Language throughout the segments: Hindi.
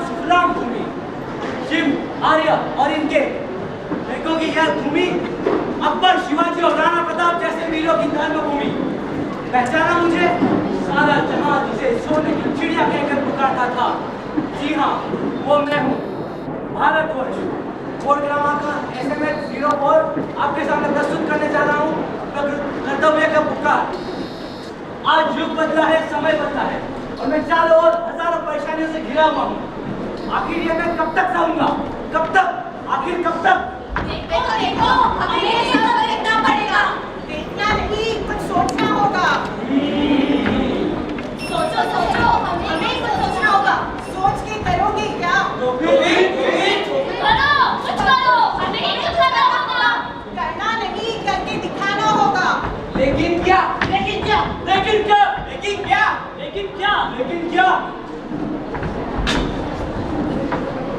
सुफलाम भूमि, शिव, आर्य और इनके देखोगी यह भूमि अकबर, शिवाजी और राणा प्रताप जैसे वीरों की धर्मभूमि। पहचाना मुझे? सारा जहां जिसे सोने की चिड़िया कहकर पुकारता था, जी हाँ, वो मैं हूँ। भारतवर्ष कोड क्रमांक SMS 04 आपके सामने प्रस्तुत करने जा रहा हूँ कर्तव्य का पुकार। आज युग बदला है, समय बदला है और मैं चारों ओर हजारों परेशानियों से घिरा हुआ हूँ। आखिर ये मैं कब तक सहूंगा? कब तक? आखिर कब तक? देखो, हमें ये सब देखना पड़ेगा। देखना नहीं, कुछ सोचना होगा। सोचो, हमें कुछ सोचना होगा। सोच के करोगे क्या? तो फिर कुछ करो, हमें कुछ करना होगा। करना नहीं, करके दिखाना होगा। लेकिन क्या? लेकिन क्या? लेकिन क्या? लेकिन क्या? लेकिन क्या? लेकिन क्या?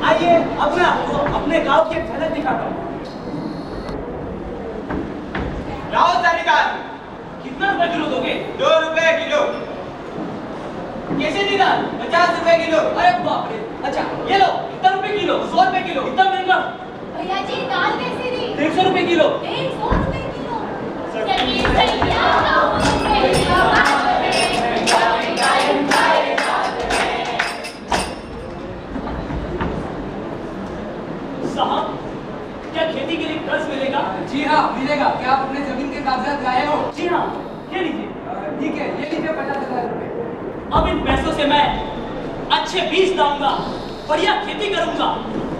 आइए अब मैं आपको अपने गांव की एक झलक दिखाता हूँ। लाओ सरकार। कितना रुपए किलो दोगे? 2 रुपए किलो। कैसे दी दाल? 50 रुपए किलो। अरे बाप रे। अच्छा ये लो, कितना रुपए किलो? 100 रुपए किलो। इतना महंगा? भैया जी, दाल कैसे दी? 150 रुपए किलो। 100 रुपए किलो। साहब, क्या खेती के लिए कर्ज मिलेगा? जी हाँ मिलेगा। क्या आप अपने जमीन के कागजात लाए हो? जी हाँ, ये लीजिए। ठीक है, ये लीजिए 50,000 रुपए। अब इन पैसों से मैं अच्छे बीज लाऊंगा, बढ़िया खेती करूंगा,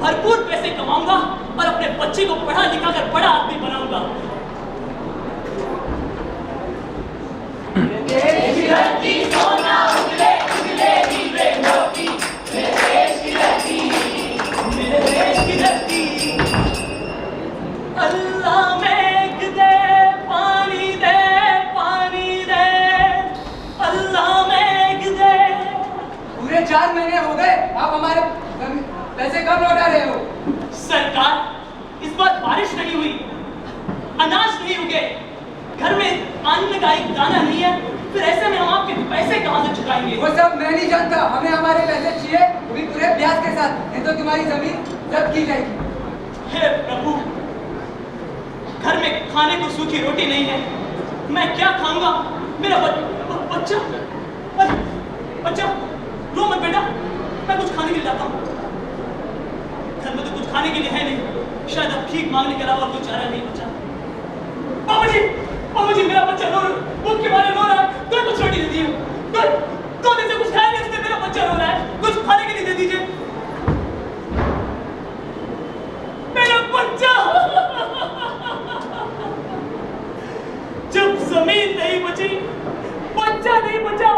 भरपूर पैसे कमाऊंगा और अपने बच्चे को पढ़ा लिखा कर बड़ा आदमी बनाऊंगा। देश की धरती सोना उगले उगले हीरे मोती, मेरे देश की धरती, मेरे देश की धरती। अल्लाह मेघ दे, पानी दे, पानी दे, अल्लाह मेघ दे। पूरे 4 महीने हो गए, आप हमारे पैसे कब लौटा रहे हो? सरकार, इस बार बारिश नहीं हुई, अनाज नहीं उगे, घर में अन्न का एक दाना नहीं है, फिर ऐसे में हम आपके पैसे कहां से चुकाएंगे? वो सब मैं नहीं जानता, हमें हमारे पैसे चाहिए, वो भी पूरे ब्याज के साथ, नहीं तो तुम्हारी जमीन जब्त की जाएगी। हे प्रभु, घर में खाने को सूखी रोटी नहीं है, मैं क्या खाऊंगा? मेरा बच्चा, बच्चा, रो मत बेटा, मैं कुछ खाने के लिए लाता हूँ। घर में तो कुछ खाने के लिए है नहीं, शायद अब भीख मांगने के अलावा कुछ चारा नहीं बचा। बाबू जी, मेरा बच्चा भूख के मारे रो रहा है, कोई कुछ रोटी दे दीजिए। दो दिन से कुछ खाया नहीं उसने, मेरा बच्चा रो रहा है, कुछ खाने के लिए दे दीजिए। मेरा बच्चा। जब जमीन नहीं बची, बच्चा नहीं बचा,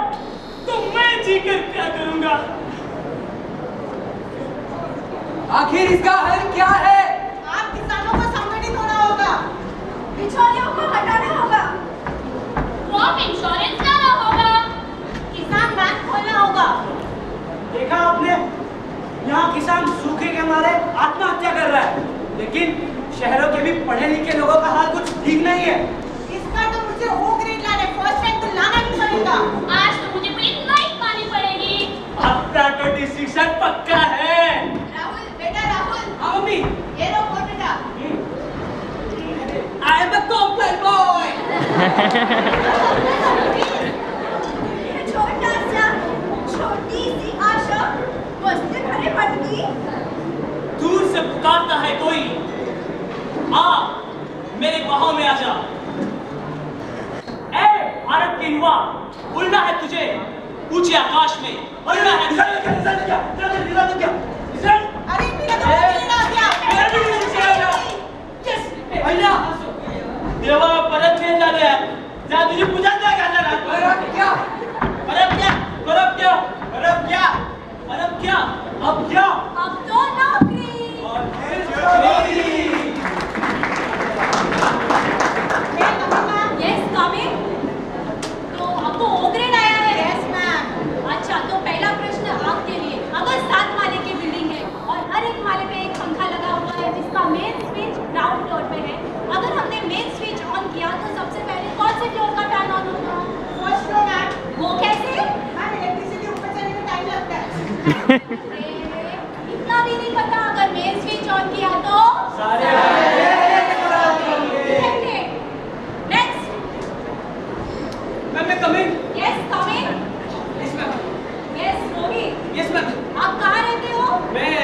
तो मैं जीकर क्या करूंगा? आखिर इसका हल क्या है? आप किसानों को संगठित होना होगा, बिचौलियों को हटाना होगा, क्रॉप इंश्योरेंस लाना होगा, किसान बैंक खोलना होगा। देखा आपने, यहाँ किसान सूखे के मारे आत्महत्या कर रहा है, लेकिन शहरों के भी पढ़े लिखे लोगों का हाल कुछ ठीक नहीं है। इसका तो मुझे O ग्रेड लाना है, फर्स्ट रैंक तो लाना ही पड़ेगा। आज तो मुझे पूरी लाइफ पानी पड़ेगी। अपना 26 पक्का है। राहुल, बेटा राहुल। हाँ मम्मी। ये लो फोन बेटा। I am a complaint boy. छोटा सा, छोटी सी आशा, बस्ते भरे पटकी। दूर से पुकारता है कोई, आ मेरे बाहों में आ जा। ए भारत के युवा, उड़ना है तुझे ऊंचे आकाश में, उड़ना है। अरे मेरा तो फोन आ गया। भैया देवा परत में जा रहा है, जा तुझे पूजा क्या करना है? परब क्या? परब क्या? परब क्या? परब क्या? परब क्या? अब क्या? अब तो नौकरी। और फिर चोरी। Yes, coming. तो आपको O ग्रेड आया है? Yes, ma'am. अच्छा, तो पहला प्रश्न आपके लिए। अगर 7 माले की बिल्डिंग है और हर एक माले पे एक पंखा लगा हुआ है जिसका मेन स्विच ग्राउंड फ्लोर पे है, अगर हमने मेन स्विच ऑन किया तो सबसे पहले कौन से फ्लोर का फैन ऑन होगा? First floor ma'am. वो कैसे? मैम, इलेक्ट्रिसिटी ऊपर चलने में टाइम लगता है। नहीं पता अगर मेन स्विच ऑन किया तो सारे नेक्स्ट मैम मैं coming. Yes coming yes ma'am. Yes Rohit yes ma'am. आप कहाँ रहते हो? मैं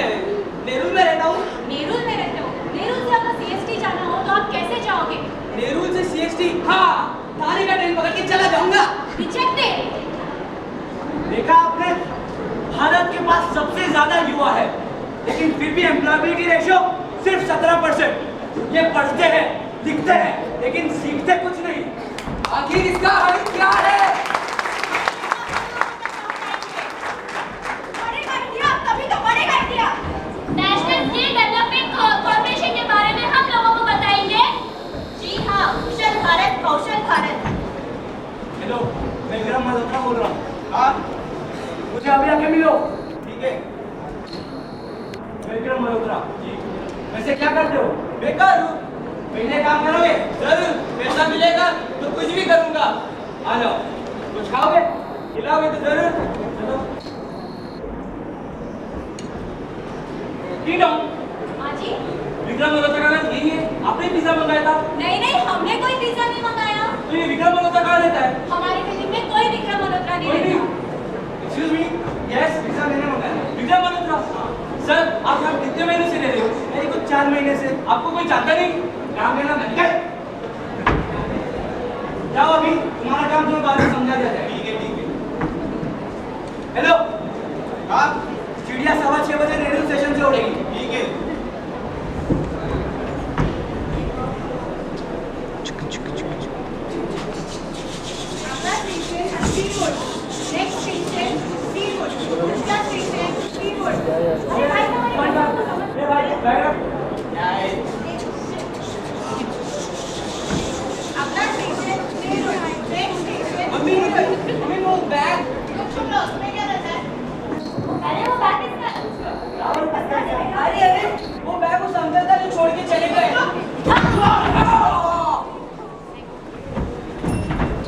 नेहरू में रहता हूँ। नेरुल में रहते हो? नेरुल से अगर सीएसटी जाना हो तो आप कैसे जाओगे? नेहरू से सीएसटी, हाँ थाने का ट्रेन पकड़ के चला जाऊंगा। रिजेक्टेड। देखा आपने, भारत के पास सबसे ज्यादा युवा है, लेकिन फिर भी एम्प्लॉयबिलिटी रेशियो सिर्फ 17%। ये पढ़ते हैं, लिखते हैं, लेकिन सीखते कुछ नहीं। आखिर इसका हल क्या है? पढ़ेगा इंडिया, तभी तो पढ़ेगा India. National skill development corporation के बारे में हम लोगों को बताएंगे। जी हाँ, कुशल भारत, कौशल भारत। हेलो, मैं विक्रम मल्होत्रा बोल रहा हूँ। हाँ मुझे अभी आके मिलो। ठीक है। मैं विक्रम मल्होत्रा जी। वैसे क्या करते हो? बेकार हूँ। महीने काम करोगे? जरूर, पैसा मिलेगा तो कुछ भी करूंगा। आ जाओ। कुछ खाओगे? खिलाओगे तो जरूर। चलो। कीटो, हाँ जी? विक्रम मल्होत्रा का नाम यही है? आपने पिज्जा मंगाया था? नहीं नहीं, हमने कोई पिज्जा नहीं मंगाया। तो ये विक्रम मल्होत्रा कहाँ रहता है? हमारी बिल्डिंग में कोई विक्रम मल्होत्रा नहीं कोई नहीं? रहता। Excuse me? Yes, पिज्जा मैंने मंगाया। विक्रम मल्होत्रा? सर, आप यहाँ कितने महीने से रह रहे हो? मेरे को 4 महीने से। आपको कोई जानता नहीं? काम लेना नहीं है? जाओ अभी, तुम्हारा काम तुम्हें बाद में समझा दिया जाएगा। ठीक है ठीक है। हेलो, हाँ चिड़िया 6:15 बजे रेलवे स्टेशन से उड़ेगी। ठीक है। Next station Seawood. दूसरा स्टेशन सीवुड। अरे भाई, बैठ जाओ। अगला station Seawood. Next station mummy mummy वो बैग। तुम लोग उसमें क्या रहता है? अरे वो बैग किसका? अरे वो बैग उस अंकल था जो छोड़ के चले गए।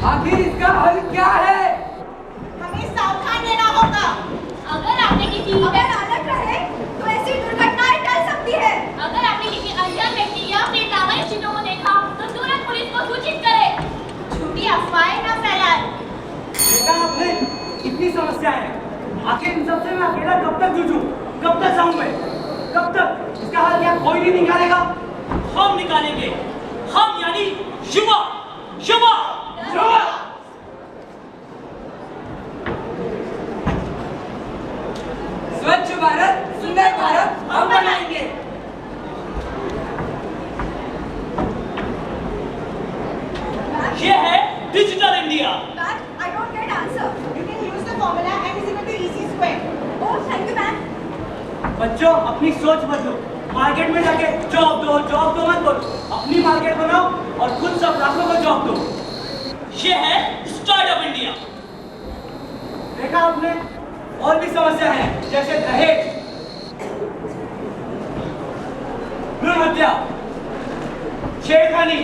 आखिर इसका हल क्या है? हमें सावधान रहना होगा। अगर आपने किसी अगर आदत रहे तो ऐसी दुर्घटनाएं टल सकती है। अगर आपने किसी अनजान व्यक्ति या फिर नाबालिग चीजों को देखा तो तुरंत पुलिस को सूचित करें। झूठी अफवाहें न फैलाएं। देखा आपने, कितनी समस्याएं हैं। आखिर इन सबसे मैं अकेला कब तक जूझूं? कब तक जाऊं मैं? कब तक? इसका हल क्या कोई नहीं निकालेगा? हम निकालेंगे। हम यानी युवा, युवा, युवा। स्वच्छ भारत, सुंदर भारत हम बनाएंगे। ये है digital India. But I don't get answer. You can use the formula m is equal to EC square. Oh, thank you, ma'am. बच्चों, अपनी सोच बदलो। मार्केट में जाके जॉब दो मत बोलो। अपनी मार्केट बनाओ और खुद सब लाखों को जॉब दो। ये है स्टार्टअप इंडिया। देखा आपने, और भी समस्या है, जैसे दहेज, भ्रूण हत्या, छेड़खानी।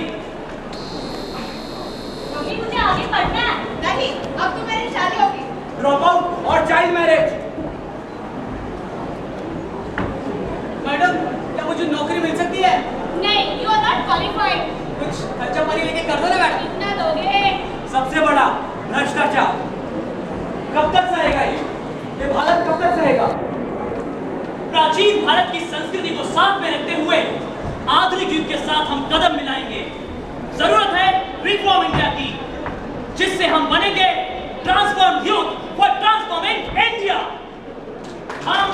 मम्मी मुझे आगे पढ़ना है। नहीं, अब तो मेरी शादी होगी। ड्रॉप आउट और चाइल्ड मैरिज। मैडम क्या मुझे नौकरी मिल सकती है? नहीं, यू आर नॉट क्वालिफाइड। कुछ खर्चा पानी लेके कर दो ना मैडम। कितना दोगे? सबसे बड़ा भ्रष्टाचार। कब तक सहेगा ये भारत कब तक सहेगा? प्राचीन भारत की संस्कृति को साथ में रखते हुए आधुनिक युग के साथ हम कदम मिलाएंगे। जरूरत है रिफॉर्म इंडिया की, जिससे हम बनेंगे transform youth for transforming India. हम